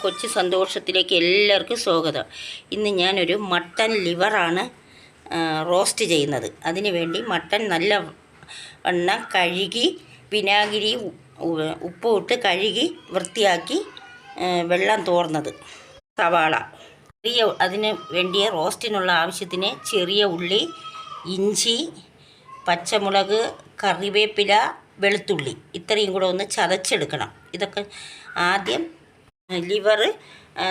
കൊച്ചു സന്തോഷത്തിലേക്ക് എല്ലാവർക്കും സ്വാഗതം. ഇന്ന് ഞാനൊരു മട്ടൻ ലിവറാണ് റോസ്റ്റ് ചെയ്യുന്നത്. അതിന് വേണ്ടി മട്ടൻ നല്ല എണ്ണ കഴുകി വിനാഗിരി ഉപ്പും ഇട്ട് കഴുകി വൃത്തിയാക്കി വെള്ളം തോർന്നത്. സവാള അതിന് വേണ്ടിയ റോസ്റ്റിനുള്ള ആവശ്യത്തിന് ചെറിയ ഉള്ളി, ഇഞ്ചി, പച്ചമുളക്, കറിവേപ്പില, വെളുത്തുള്ളി ഇത്രയും കൂടെ ഒന്ന് ചതച്ചെടുക്കണം. ഇതൊക്കെ ആദ്യം ലിവർ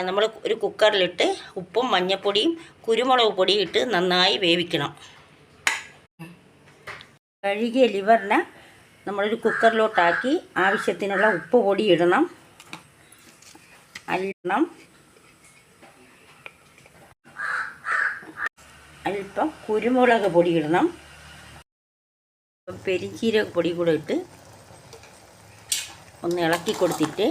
നമ്മൾ ഒരു കുക്കറിലിട്ട് ഉപ്പും മഞ്ഞൾപ്പൊടിയും കുരുമുളക് പൊടിയും ഇട്ട് നന്നായി വേവിക്കണം. കഴുകിയ ലിവറിനെ നമ്മളൊരു കുക്കറിലോട്ടാക്കി ആവശ്യത്തിനുള്ള ഉപ്പ് പൊടി ഇടണം. അല്പം കുരുമുളക് പൊടി ഇടണം. പെരിഞ്ചീരക പൊടി കൂടെ ഇട്ട് ഒന്ന് ഇളക്കി കൊടുത്തിട്ട്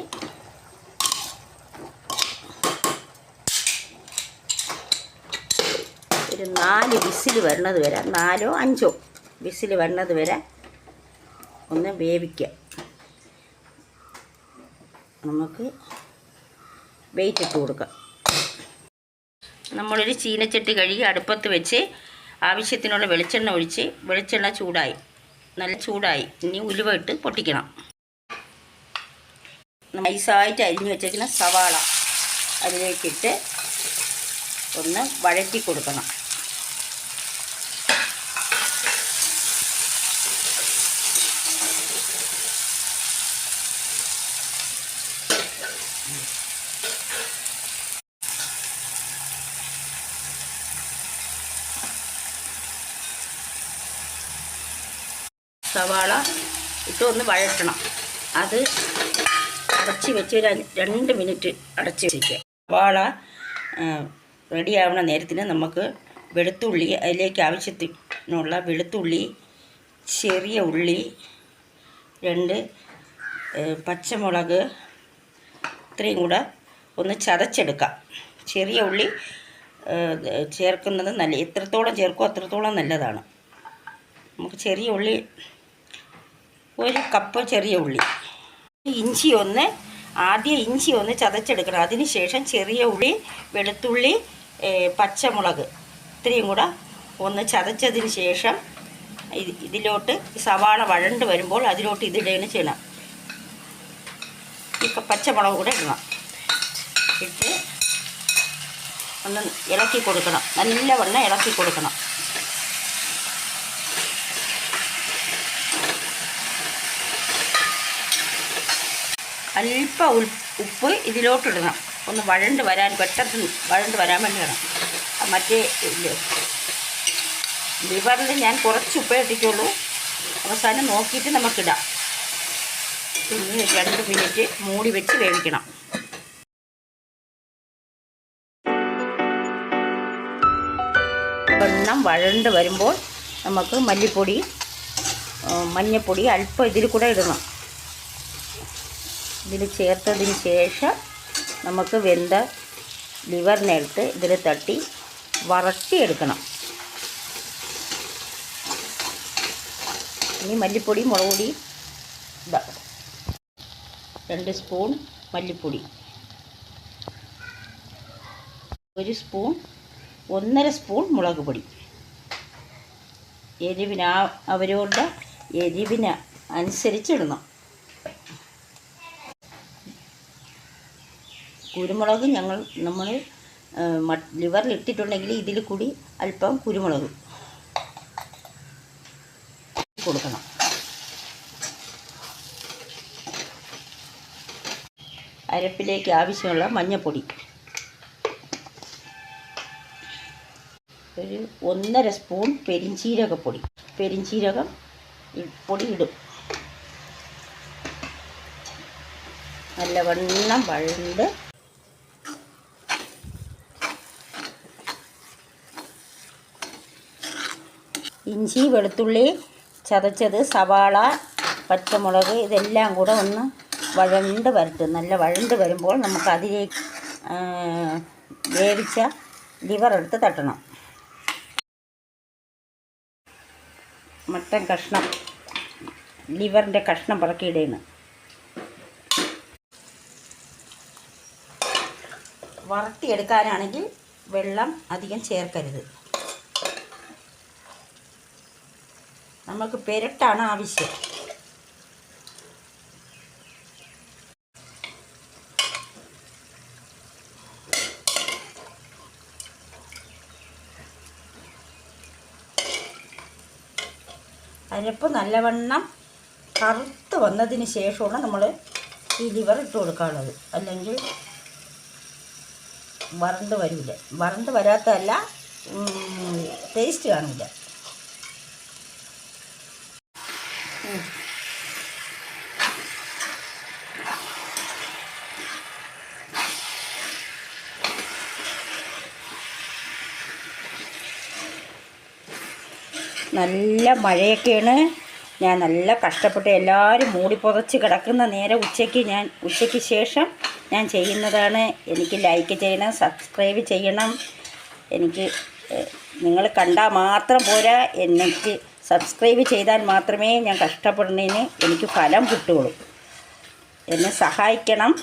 ഒരു 4 വിസിൽ വരുന്നത് വരെ, 4 5 വിസിൽ വരുന്നത് വരെ ഒന്ന് വേവിക്കുക. നമുക്ക് വെയിറ്റ് ഇട്ട് കൊടുക്കാം. നമ്മളൊരു ചീനച്ചട്ടി കഴുകി അടുപ്പത്ത് വെച്ച് ആവശ്യത്തിനുള്ള വെളിച്ചെണ്ണ ഒഴിച്ച് വെളിച്ചെണ്ണ നല്ല ചൂടായി. ഇനി ഉലുവ ഇട്ട് പൊട്ടിക്കണം. നൈസായിട്ട് അരിഞ്ഞു വെച്ചിരിക്കുന്ന സവാള അതിലേക്കിട്ട് ഒന്ന് വഴറ്റി കൊടുക്കണം. സവാള ഇട്ട് ഒന്ന് വഴറ്റണം. അത് അടച്ച് വെച്ച് 2 മിനിറ്റ് അടച്ച് വയ്ക്കുക. സവാള റെഡിയാവുന്ന നേരത്തിന് നമുക്ക് വെളുത്തുള്ളി, അതിലേക്ക് ആവശ്യത്തിനുള്ള വെളുത്തുള്ളി, ചെറിയ ഉള്ളി, 2 പച്ചമുളക് ഇത്രയും കൂടെ ഒന്ന് ചതച്ചെടുക്കാം. ചെറിയ ഉള്ളി ചേർക്കുന്നത് എത്രത്തോളം ചേർക്കുമോ അത്രത്തോളം നല്ലതാണ്. നമുക്ക് ചെറിയ ഉള്ളി 1 കപ്പ് ചെറിയ ഉള്ളി. ആദ്യം ഇഞ്ചി ഒന്ന് ചതച്ചെടുക്കണം. അതിന് ശേഷം ചെറിയ ഉള്ളി, വെളുത്തുള്ളി, പച്ചമുളക് ഇത്രയും കൂടെ ഒന്ന് ചതച്ചതിന് ശേഷം ഇതിലോട്ട് സവാള വഴണ്ട് വരുമ്പോൾ അതിലോട്ട് ഇതിടുകയാണ് ചെയ്യണം. ഈ പച്ചമുളക് കൂടെ ഇടണം. ഇട്ട് ഒന്ന് ഇളക്കി കൊടുക്കണം. നല്ലവണ്ണം ഇളക്കി കൊടുക്കണം. അല്പം ഉപ്പ് ഇതിലോട്ടിടണം. ഒന്ന് പെട്ടെന്ന് വഴണ്ട് വരാൻ വേണ്ടിയാണ്. മറ്റേ ലിവറിൽ ഞാൻ കുറച്ച് ഉപ്പേ ഇട്ടിട്ടുള്ളൂ. അവസാനം നോക്കിയിട്ട് നമുക്കിടാം. പിന്നെ 2 മിനിറ്റ് മൂടി വെച്ച് വേവിക്കണം. വെള്ളം വഴണ്ട് വരുമ്പോൾ നമുക്ക് മല്ലിപ്പൊടി, മഞ്ഞൾപ്പൊടി അല്പം ഇതിൽ കൂടെ ഇടണം. ഇതിൽ ചേർത്തതിന് ശേഷം നമുക്ക് വെന്ത ലിവറിനെടുത്ത് ഇതിൽ തട്ടി വറട്ടിയെടുക്കണം. ഇനി മല്ലിപ്പൊടി, മുളക് പൊടി 2 സ്പൂൺ മല്ലിപ്പൊടി, 1 സ്പൂൺ 1.5 സ്പൂൺ മുളക് പൊടി. അവരവരുടെ എരിവിന് അനുസരിച്ചിടണം. കുരുമുളക് നമ്മൾ ലിവറിൽ ഇട്ടിട്ടുണ്ടെങ്കിൽ ഇതിൽ കൂടി അല്പം കുരുമുളക് കൊടുക്കണം. അരപ്പിലേക്ക് ആവശ്യമുള്ള മഞ്ഞൾപ്പൊടി, ഒരു 1.5 സ്പൂൺ പെരിഞ്ചീരകം പൊടി ഇടും. നല്ലവണ്ണം വഴണ്ട് ഇഞ്ചി, വെളുത്തുള്ളി ചതച്ചത്, സവാള, പച്ചമുളക് ഇതെല്ലാം കൂടെ ഒന്ന് വഴണ്ട് വരട്ടും. നല്ല വഴണ്ട് വരുമ്പോൾ നമുക്ക് അതിലേക്ക് വേവിച്ച ലിവർ എടുത്ത് തട്ടണം. മട്ടൻ കഷ്ണം, ലിവറിൻ്റെ കഷ്ണം പറക്കിയിടേണ്. വറുത്തിയെടുക്കാനാണെങ്കിൽ വെള്ളം അധികം ചേർക്കരുത്. നമുക്ക് പെരട്ടാണ് ആവശ്യം. അരപ്പ് നല്ലവണ്ണം കറുത്ത് വന്നതിന് ശേഷമാണ് നമ്മൾ ഈ ലിവർ ഇട്ട് കൊടുക്കാനുള്ളത്. അല്ലെങ്കിൽ വറണ്ട് വരില്ല. വറണ്ട് വരാത്തതല്ല, ടേസ്റ്റ് കാണില്ല. നല്ല മഴയൊക്കെയാണ്. ഞാൻ നല്ല കഷ്ടപ്പെട്ട് എല്ലാവരും മൂടി പുതച്ച് കിടക്കുന്ന നേരം ഉച്ചയ്ക്ക് ശേഷം ഞാൻ ചെയ്യുന്നതാണ്. എനിക്ക് ലൈക്ക് ചെയ്യണം, സബ്സ്ക്രൈബ് ചെയ്യണം. നിങ്ങൾ കണ്ടാൽ മാത്രം പോരാ, എനിക്ക് സബ്സ്ക്രൈബ് ചെയ്താൽ മാത്രമേ ഞാൻ കഷ്ടപ്പെടുന്നതിന് എനിക്ക് ഫലം കിട്ടുകയുള്ളൂ. എന്നെ സഹായിക്കണം.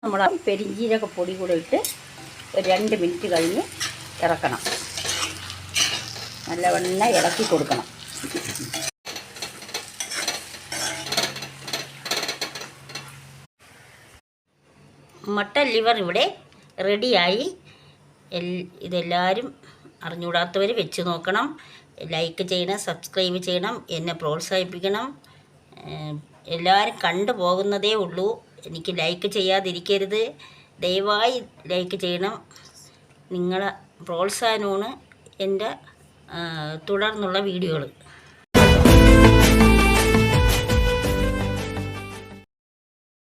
നമ്മൾ പെരിഞ്ജീരക പൊടി കൂടെ ഇട്ട് ഒരു 2 മിനിറ്റ് കഴിഞ്ഞ് ഇറക്കണം. നല്ലവണ്ണം ഇളക്കി കൊടുക്കണം. മട്ടൻ ലിവർ ഇവിടെ റെഡിയായി. ഇതെല്ലാവരും അറിഞ്ഞുകൂടാത്തവർ വെച്ച് നോക്കണം. ലൈക്ക് ചെയ്യണം, സബ്സ്ക്രൈബ് ചെയ്യണം, എന്നെ പ്രോത്സാഹിപ്പിക്കണം. എല്ലാവരും കണ്ടു പോകുന്നതേ ഉള്ളൂ. എനിക്ക് ലൈക്ക് ചെയ്യാതിരിക്കരുത്. ദയവായി ലൈക്ക് ചെയ്യണം. നിങ്ങളെ പ്രോത്സാഹനമാണ് എൻ്റെ തുടർന്നുള്ള വീഡിയോകൾ.